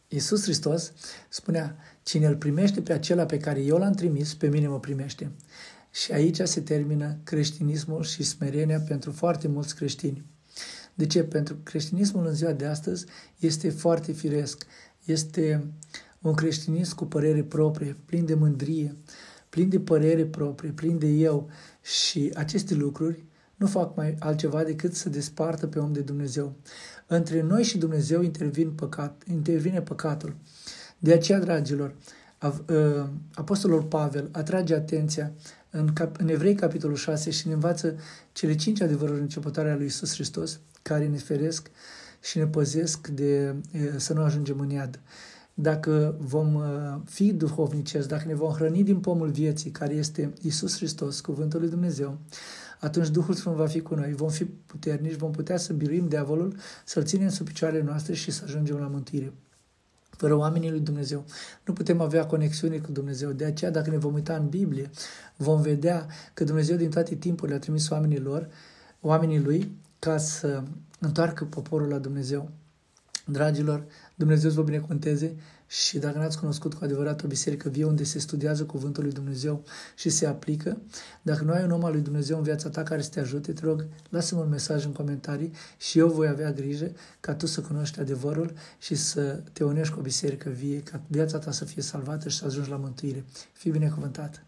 Iisus Hristos spunea, cine îl primește pe acela pe care eu l-am trimis, pe mine mă primește. Și aici se termină creștinismul și smerenia pentru foarte mulți creștini. De ce? Pentru că creștinismul în ziua de astăzi este foarte firesc. Este un creștinism cu părere proprie, plin de mândrie, plin de părere proprie, plin de eu. Și aceste lucruri nu fac mai altceva decât să despartă pe om de Dumnezeu. Între noi și Dumnezeu intervine păcatul. De aceea, dragilor, Apostolul Pavel atrage atenția în Evrei, capitolul 6, și ne învață cele 5 adevăruri începătoare ale lui Iisus Hristos, care ne feresc și ne păzesc de să nu ajungem în iad. Dacă vom fi duhovnicesc, dacă ne vom hrăni din pomul vieții, care este Iisus Hristos, cuvântul lui Dumnezeu, atunci Duhul Sfânt va fi cu noi, vom fi puternici, vom putea să biruim diavolul, să-l ținem sub picioarele noastre și să ajungem la mântuire. Fără oamenii lui Dumnezeu nu putem avea conexiune cu Dumnezeu. De aceea, dacă ne vom uita în Biblie, vom vedea că Dumnezeu din toate timpurile a trimis oamenii lui, ca să întoarcă poporul la Dumnezeu. Dragilor, Dumnezeu să vă binecuvânteze și dacă n-ați cunoscut cu adevărat o biserică vie unde se studiază cuvântul lui Dumnezeu și se aplică, dacă nu ai un om al lui Dumnezeu în viața ta care să te ajute, te rog, lasă-mi un mesaj în comentarii și eu voi avea grijă ca tu să cunoști adevărul și să te unești cu o biserică vie, ca viața ta să fie salvată și să ajungi la mântuire. Fii binecuvântat!